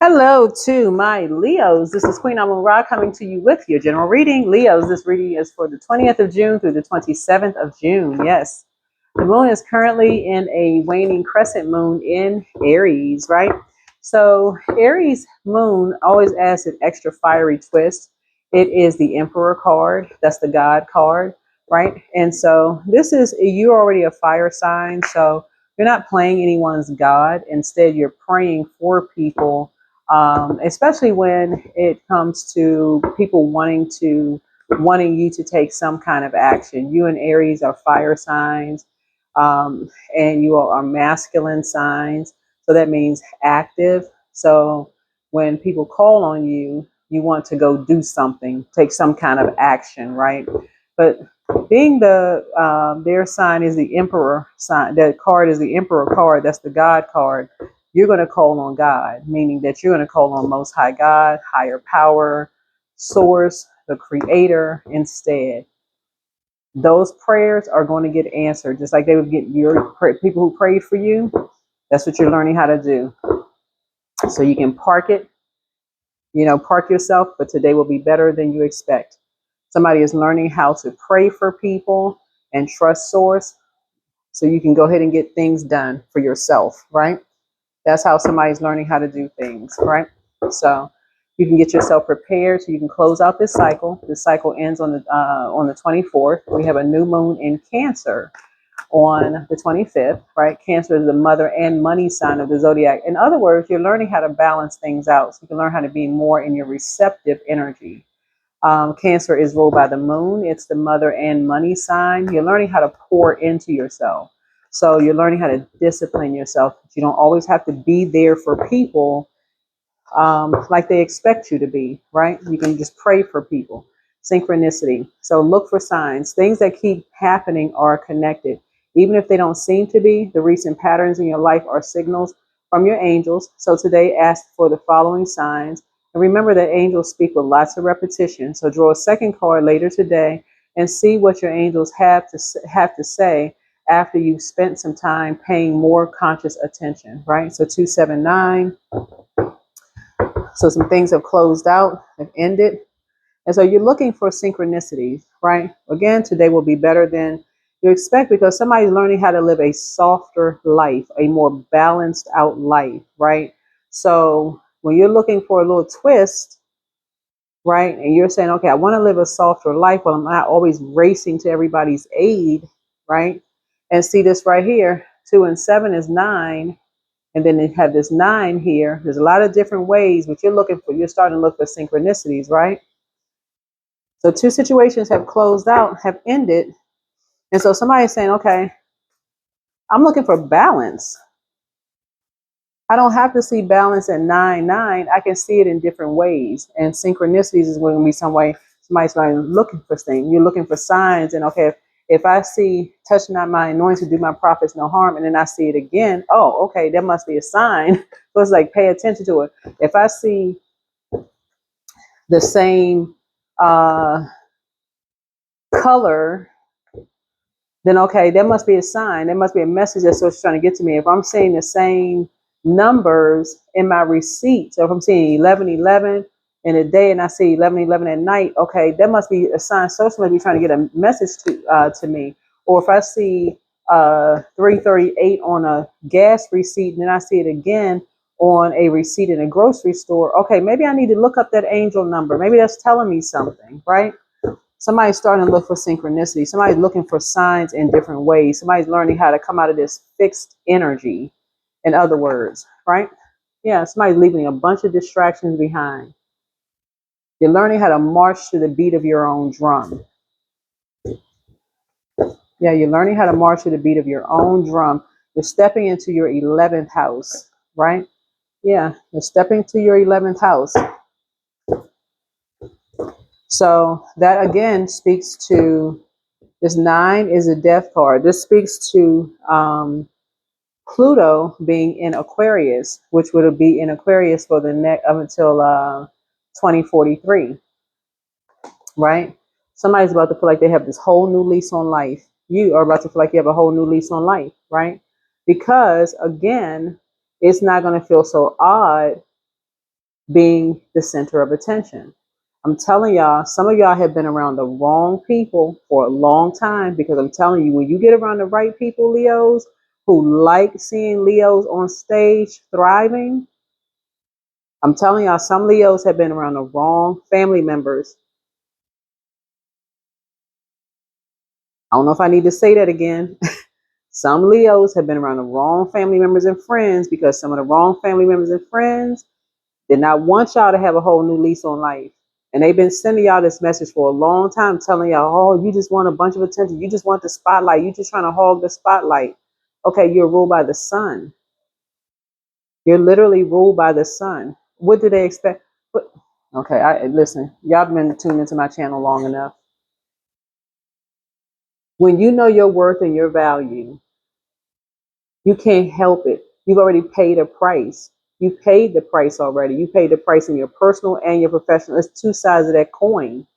Hello to my Leos. This is Queen Amun Ra coming to you with your general reading. Leos, this reading is for the 20th of June through the 27th of June. Yes. The moon is currently in a waning crescent moon in Aries, right? So Aries moon always adds an extra fiery twist. It is the Emperor card. That's the God card, right? And so you're already a fire sign. So you're not playing anyone's God. Instead, you're praying for people, especially when it comes to people wanting you to take some kind of action. You and Aries are fire signs, and you all are masculine signs. So that means active. So when people call on you, you want to go do something, take some kind of action, right? But being their sign is the Emperor sign. That card is the Emperor card. That's the God card. You're going to call on God, meaning that you're going to call on Most High God, higher power, source, the creator instead. Those prayers are going to get answered, just like they would get people who prayed for you. That's what you're learning how to do. So you can park yourself, but today will be better than you expect. Somebody is learning how to pray for people and trust source so you can go ahead and get things done for yourself, right? That's how somebody's learning how to do things, right? So you can get yourself prepared so you can close out this cycle. This cycle ends on the 24th. We have a new moon in Cancer on the 25th, right? Cancer is the mother and money sign of the zodiac. In other words, you're learning how to balance things out so you can learn how to be more in your receptive energy. Cancer is ruled by the moon. It's the mother and money sign. You're learning how to pour into yourself. So you're learning how to discipline yourself. You don't always have to be there for people like they expect you to be, right? You can just pray for people. Synchronicity. So look for signs. Things that keep happening are connected. Even if they don't seem to be, the recent patterns in your life are signals from your angels. So today, ask for the following signs. And remember that angels speak with lots of repetition. So draw a second card later today and see what your angels have to say after you've spent some time paying more conscious attention, right? So 279. So some things have closed out, have ended. And so you're looking for synchronicities, right? Again, today will be better than you expect because somebody's learning how to live a softer life, a more balanced out life, right? So when you're looking for a little twist, right, and you're saying, okay, I want to live a softer life, but I'm not always racing to everybody's aid, right? And see this right here, 2 and 7 is 9. And then they have this 9 here. There's a lot of different ways, but you're starting to look for synchronicities, right? So two situations have closed out, have ended. And so somebody's saying, okay, I'm looking for balance. I don't have to see balance at 9-9. I can see it in different ways. And synchronicities is going to be some way somebody's looking for things. You're looking for signs. And okay, if I see touch not my anointing, do my prophets no harm, and then I see it again, oh, okay, that must be a sign. So it's like pay attention to it. If I see the same color, then okay, that must be a sign. There must be a message that's what's trying to get to me. If I'm seeing the same numbers in my receipt, so if I'm seeing 11:11 in a day and I see 11:11 at night, okay, that must be a sign. Social must be trying to get a message to me. Or if I see 3:38 on a gas receipt and then I see it again on a receipt in a grocery store, okay, maybe I need to look up that angel number. Maybe that's telling me something, right? Somebody's starting to look for synchronicity. Somebody's looking for signs in different ways. Somebody's learning how to come out of this fixed energy, in other words, right? Yeah, somebody's leaving a bunch of distractions behind. You're learning how to march to the beat of your own drum. Yeah, you're learning how to march to the beat of your own drum. You're stepping into your 11th house, right? Yeah, you're stepping to your 11th house. So that again speaks to this 9 is a death card. This speaks to Pluto being in Aquarius, which would be in Aquarius for the next up until 2043, right? Somebody's about to feel like they have this whole new lease on life. You are about to feel like you have a whole new lease on life, right? Because again, it's not going to feel so odd being the center of attention. I'm telling y'all, some of y'all have been around the wrong people for a long time, because I'm telling you, when you get around the right people, Leos, who like seeing Leos on stage thriving, I'm telling y'all, some Leos have been around the wrong family members. I don't know if I need to say that again. Some Leos have been around the wrong family members and friends, because some of the wrong family members and friends did not want y'all to have a whole new lease on life. And they've been sending y'all this message for a long time, telling y'all, oh, you just want a bunch of attention. You just want the spotlight. You just trying to hog the spotlight. Okay, you're ruled by the sun. You're literally ruled by the sun. What do they expect? But, okay, listen, y'all been tuned into my channel long enough. When you know your worth and your value, you can't help it. You've already paid a price. You paid the price already. You paid the price in your personal and your professional. It's two sides of that coin.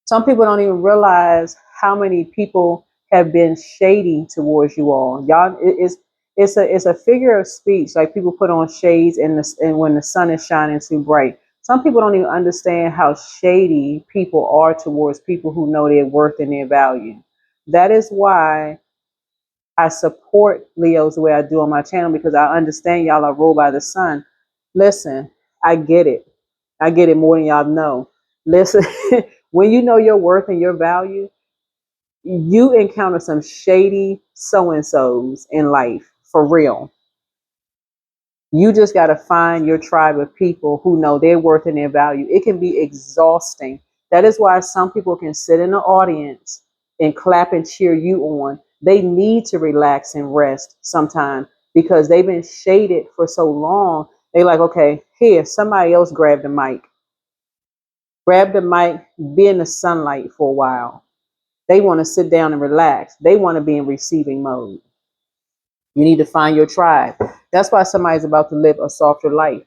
Some people don't even realize how many people have been shady towards you all. Y'all, it's a figure of speech. Like, people put on shades and when the sun is shining too bright. Some people don't even understand how shady people are towards people who know their worth and their value. That is why I support Leos the way I do on my channel, because I understand y'all are ruled by the sun. Listen, I get it. I get it more than y'all know. Listen, when you know your worth and your value, you encounter some shady so-and-sos in life, for real. You just got to find your tribe of people who know their worth and their value. It can be exhausting. That is why some people can sit in the audience and clap and cheer you on. They need to relax and rest sometimes, because they've been shaded for so long. They like, okay, here, somebody else grab the mic. Grab the mic, be in the sunlight for a while. They want to sit down and relax. They want to be in receiving mode. You need to find your tribe. That's why somebody's about to live a softer life.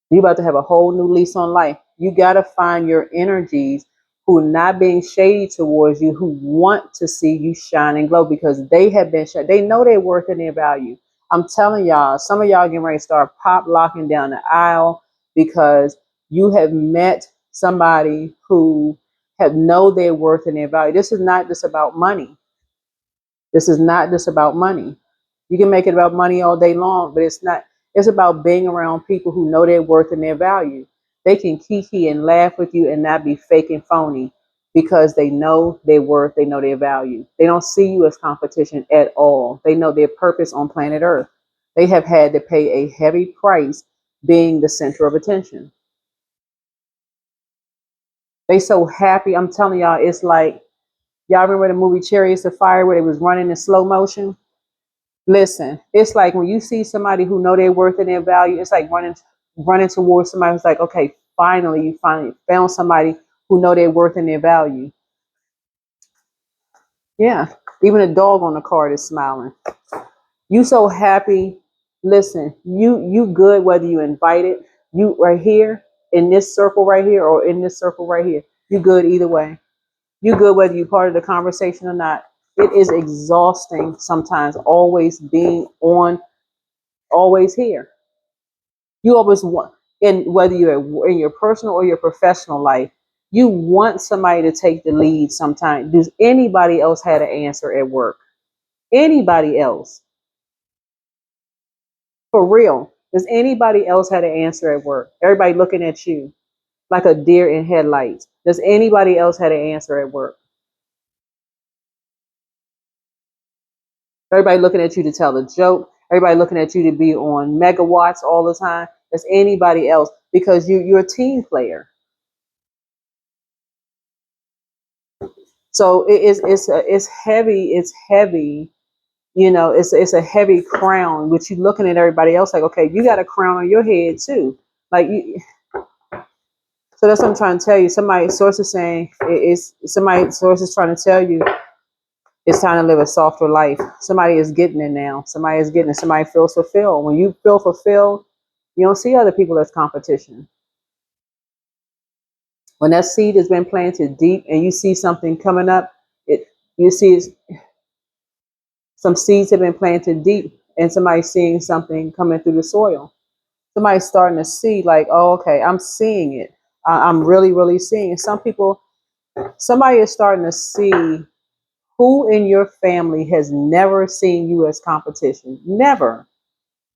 You're about to have a whole new lease on life. You got to find your energies who are not being shady towards you, who want to see you shine and glow, because they have been shady. They know their worth and their value. I'm telling y'all, some of y'all getting ready to start pop locking down the aisle, because you have met somebody who have know their worth and their value. This is not just about money. This is not just about money. You can make it about money all day long, but it's not. It's about being around people who know their worth and their value. They can kiki and laugh with you and not be fake and phony, because they know their worth, they know their value. They don't see you as competition at all. They know their purpose on planet Earth. They have had to pay a heavy price being the center of attention. They so happy. I'm telling y'all, it's like, y'all remember the movie Chariots of Fire where they was running in slow motion? Listen, it's like when you see somebody who know their worth and their value, it's like running towards somebody who's like, okay, finally, you finally found somebody who know their worth and their value. Yeah, even a dog on the card is smiling. You so happy. Listen, you good whether you invited, you right here in this circle right here or in this circle right here. You good either way. You good whether you part of the conversation or not. It is exhausting sometimes always being on, always here. You always want, and whether you're in your personal or your professional life, you want somebody to take the lead sometimes. Does anybody else had an answer at work? Anybody else? For real. Does anybody else had an answer at work? Everybody looking at you like a deer in headlights. Does anybody else had an answer at work? Everybody looking at you to tell a joke. Everybody looking at you to be on megawatts all the time. Does anybody else? Because you're a team player. So it's heavy. It's heavy. You know, it's a heavy crown, which you looking at everybody else like, okay, you got a crown on your head too. Like you, so that's what I'm trying to tell you. Somebody source is saying somebody source is trying to tell you it's time to live a softer life. Somebody is getting it now. Somebody is getting it. Somebody feels fulfilled. When you feel fulfilled, you don't see other people as competition. When that seed has been planted deep and you see something coming up, you see some seeds have been planted deep, and somebody's seeing something coming through the soil. Somebody's starting to see, like, oh, okay, I'm seeing it. I'm really, really seeing it. Some people, somebody is starting to see who in your family has never seen you as competition. Never.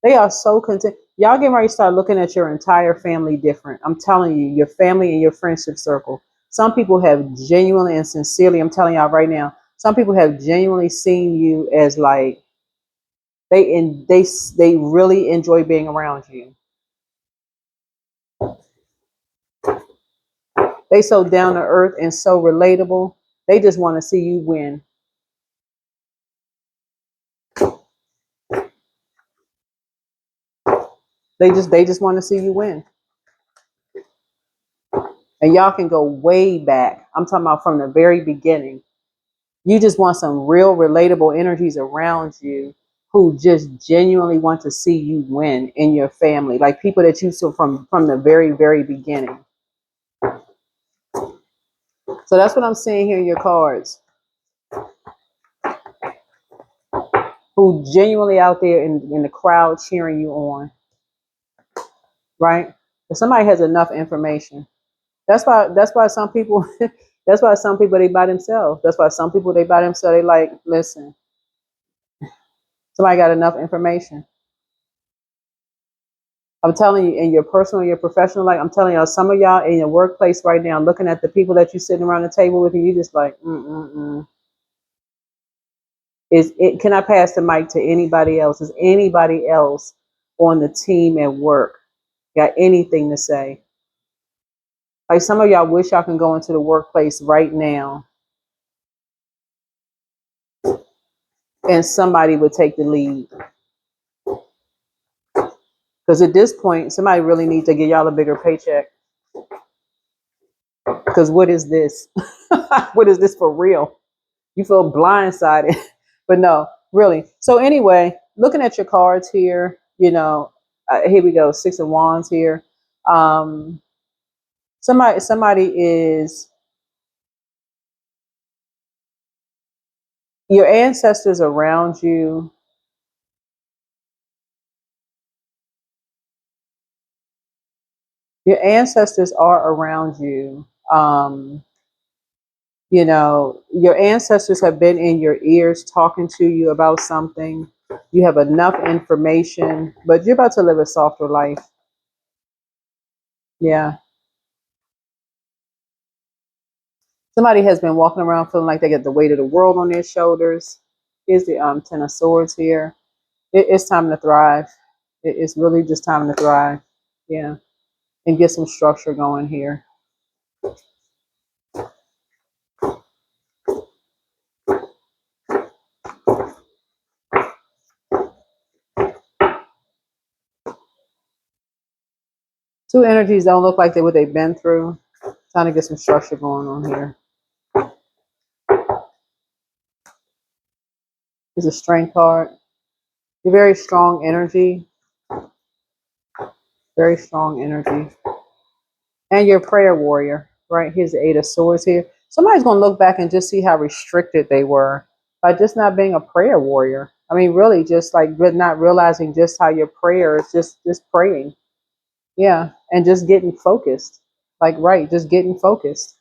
They are so content. Y'all getting ready to start looking at your entire family different. I'm telling you, your family and your friendship circle. Some people have genuinely and sincerely, I'm telling y'all right now, some people have genuinely seen you as like they really enjoy being around you. They so down to earth and so relatable. They just want to see you win. They just want to see you win. And y'all can go way back. I'm talking about from the very beginning. You just want some real relatable energies around you who just genuinely want to see you win in your family. Like people that you saw from the very, very beginning. So that's what I'm seeing here in your cards. Who genuinely out there in the crowd cheering you on. Right? If somebody has enough information. That's why some people that's why some people they by themselves. That's why some people they by themselves. They like, listen, somebody got enough information. I'm telling you, in your personal, your professional life, I'm telling y'all, some of y'all in your workplace right now, looking at the people that you're sitting around the table with, and you just like, Is it? Can I pass the mic to anybody else? Is anybody else on the team at work got anything to say? Like some of y'all wish y'all can go into the workplace right now, and somebody would take the lead. Because at this point, somebody really needs to give y'all a bigger paycheck. Because what is this? What is this for real? You feel blindsided. But no, really. So anyway, looking at your cards here, here we go, Six of Wands here. Um, somebody is your ancestors around you. Your ancestors are around you. Your ancestors have been in your ears talking to you about something. You have enough information, but you're about to live a softer life. Yeah. Somebody has been walking around feeling like they get the weight of the world on their shoulders. Here's the Ten of Swords here. It's time to thrive. It's really just time to thrive. Yeah. And get some structure going here. Two energies don't look like what they've been through. Trying to get some structure going on here. Here's a Strength card. You're very strong energy. Very strong energy. And you're a prayer warrior, right? Here's the Eight of Swords here. Somebody's going to look back and just see how restricted they were by just not being a prayer warrior. I mean, really, just like not realizing just how your prayer is just praying. Yeah. And just getting focused. Like, right. Just getting focused.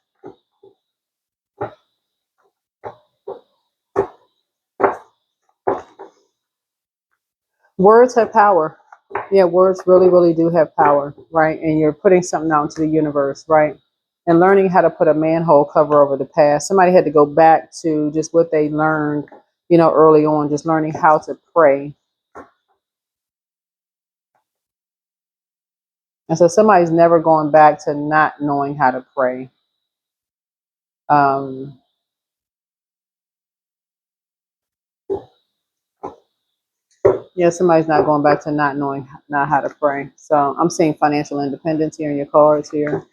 Words have power. Yeah, words really, really do have power, right? And you're putting something out into the universe, right? And learning how to put a manhole cover over the past. Somebody had to go back to just what they learned, early on, just learning how to pray. And so somebody's never going back to not knowing how to pray. Um, yeah, somebody's not going back to not knowing not how to pray. So I'm seeing financial independence here in your cards here.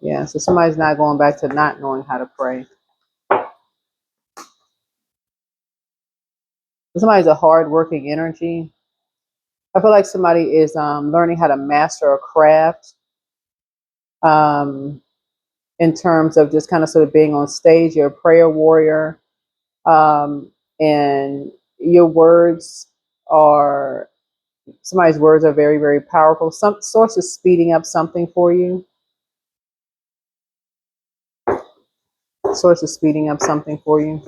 Yeah, so somebody's not going back to not knowing how to pray. Somebody's a hard-working energy. I feel like somebody is learning how to master a craft um, in terms of just kind of sort of being on stage. You're a prayer warrior, and your words. are, somebody's words are very, very powerful. Some source is speeding up something for you. Source is speeding up something for you.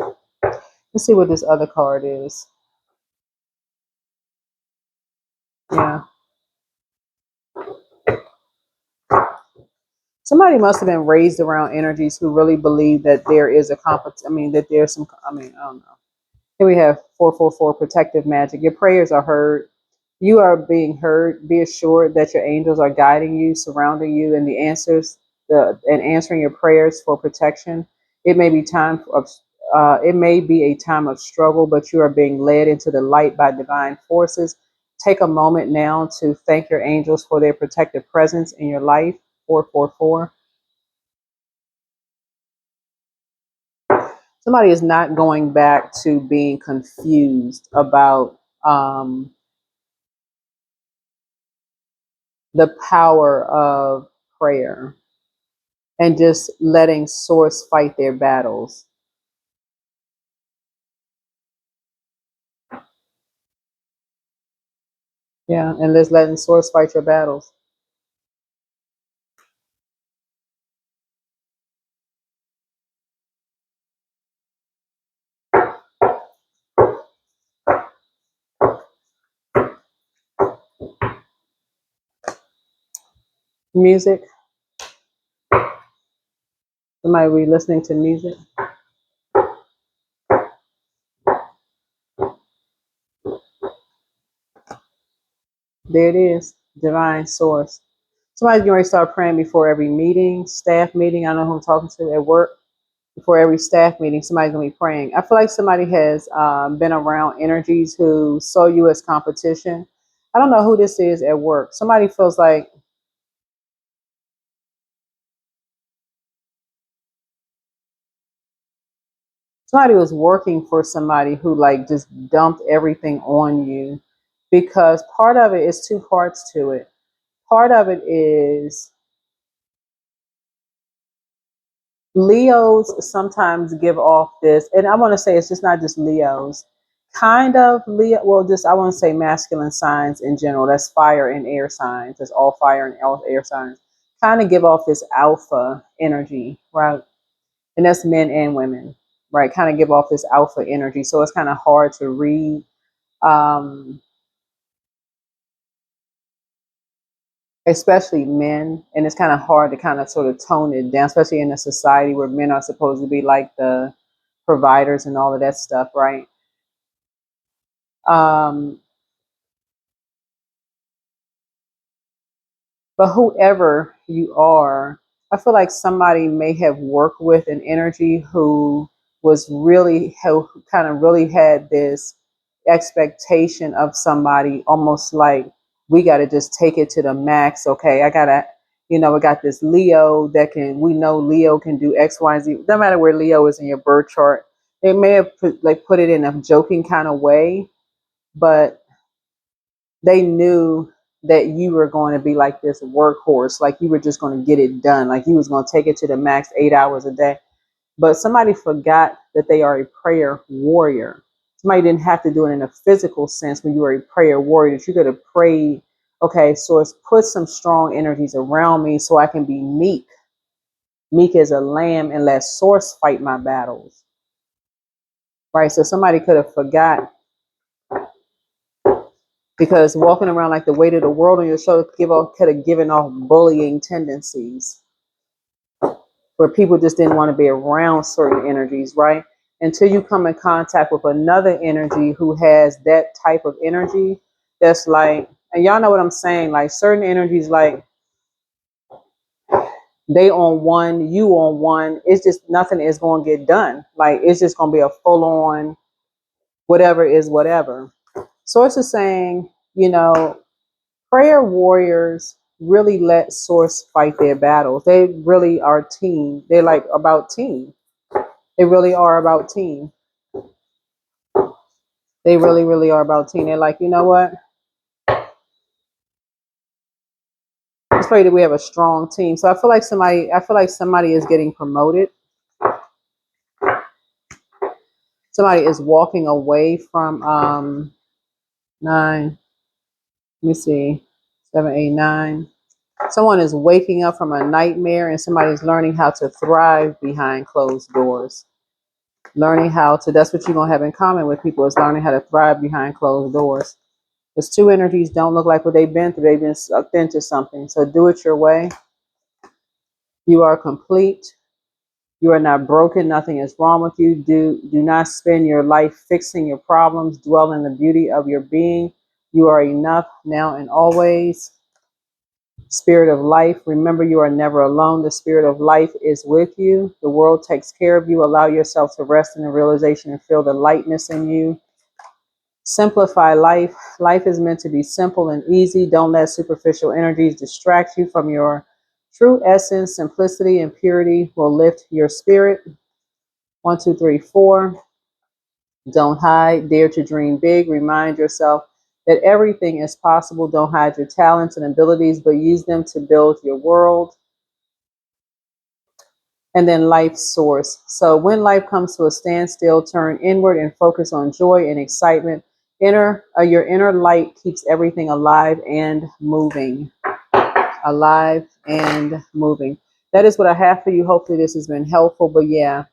Let's see what this other card is. Yeah. Somebody must have been raised around energies who really believe that there is a that there's some, I don't know. Here we have 444 protective magic. Your prayers are heard. You are being heard. Be assured that your angels are guiding you, surrounding you, and and answering your prayers for protection. It may be it may be a time of struggle, but you are being led into the light by divine forces. Take a moment now to thank your angels for their protective presence in your life. 444. Somebody is not going back to being confused about the power of prayer and just letting source fight their battles. Yeah, and just letting source fight your battles. Music. Somebody be listening to music. There it is. Divine source. Somebody's going to start praying before every meeting, staff meeting. I know who I'm talking to at work. Before every staff meeting, somebody's going to be praying. I feel like somebody has been around energies who saw you as competition. I don't know who this is at work. Somebody feels like somebody was working for somebody who like just dumped everything on you, because part of it is two parts to it. Part of it is Leos sometimes give off this, and I want to say it's just not just Leos, kind of Leo. Well, just I want to say masculine signs in general. That's fire and air signs. That's all fire and all air signs. Kind of give off this alpha energy, right? And that's men and women, right? Kind of give off this alpha energy. So it's kind of hard to read. Um, Especially men, and it's kind of hard to kind of sort of tone it down, especially in a society where men are supposed to be like the providers and all of that stuff, right? um, but whoever you are, I feel like somebody may have worked with an energy who was really who kind of really had this expectation of somebody, almost like we got to just take it to the max. Okay, I gotta, we got this Leo that can, we know Leo can do X, Y, Z. No matter where Leo is in your birth chart, they may have put it in a joking kind of way, but they knew that you were going to be like this workhorse, like you were just going to get it done, like you was going to take it to the max 8 hours a day. But somebody forgot that they are a prayer warrior. Somebody didn't have to do it in a physical sense. When you were a prayer warrior, that you could have prayed, okay, so it's put some strong energies around me so I can be meek as a lamb, and let source fight my battles, right? So somebody could have forgot, because walking around like the weight of the world on your shoulder could have given off bullying tendencies, where people just didn't want to be around certain energies, right? Until you come in contact with another energy who has that type of energy, that's like, and y'all know what I'm saying, like certain energies, like they on one, you on one, it's just nothing is going to get done. Like it's just going to be a full on whatever is whatever. Source is saying, prayer warriors really let source fight their battles. They really are team. They're like about team. They really are about team. They really, really are about team. They're like, you know what? Let's pray that we have a strong team. So I feel like somebody is getting promoted. Somebody is walking away from 9. Let me see. 7, 8, 9. Someone is waking up from a nightmare and somebody's learning how to thrive behind closed doors. Learning how to, that's what you're going to have in common with people, is learning how to thrive behind closed doors. Because two energies don't look like what they've been through. They've been sucked into something. So do it your way. You are complete. You are not broken. Nothing is wrong with you. Do not spend your life fixing your problems. Dwell in the beauty of your being. You are enough now and always. Spirit of life, remember you are never alone. The spirit of life is with you. The world takes care of you. Allow yourself to rest in the realization and feel the lightness in you. Simplify life. Life is meant to be simple and easy. Don't let superficial energies distract you from your true essence. Simplicity and purity will lift your spirit. 1, 2, 3, 4. Don't hide. Dare to dream big. Remind yourself that everything is possible. Don't hide your talents and abilities, but use them to build your world. And then life source. So when life comes to a standstill, turn inward and focus on joy and excitement. Your inner light keeps everything alive and moving. Alive and moving. That is what I have for you. Hopefully this has been helpful. But yeah,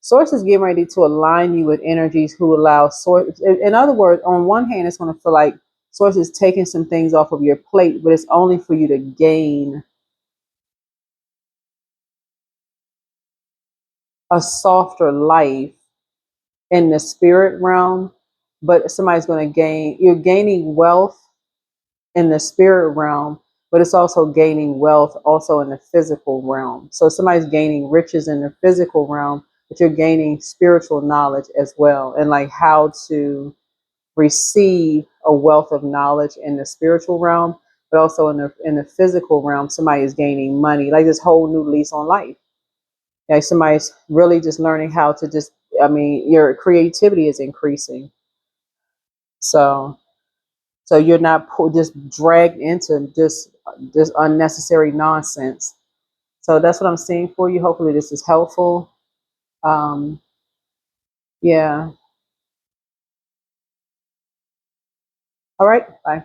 source is getting ready to align you with energies who allow source. In other words, on one hand, it's going to feel like source is taking some things off of your plate, but it's only for you to gain a softer life in the spirit realm, but somebody's going to you're gaining wealth in the spirit realm, but it's also gaining wealth also in the physical realm. So somebody's gaining riches in the physical realm, but you're gaining spiritual knowledge as well, and like how to receive a wealth of knowledge in the spiritual realm, but also in the physical realm, somebody is gaining money, like this whole new lease on life. Like somebody's really just learning how to just, I mean, your creativity is increasing. So, so you're not just dragged into just unnecessary nonsense. So that's what I'm seeing for you. Hopefully this is helpful. Um, yeah. All right. Bye.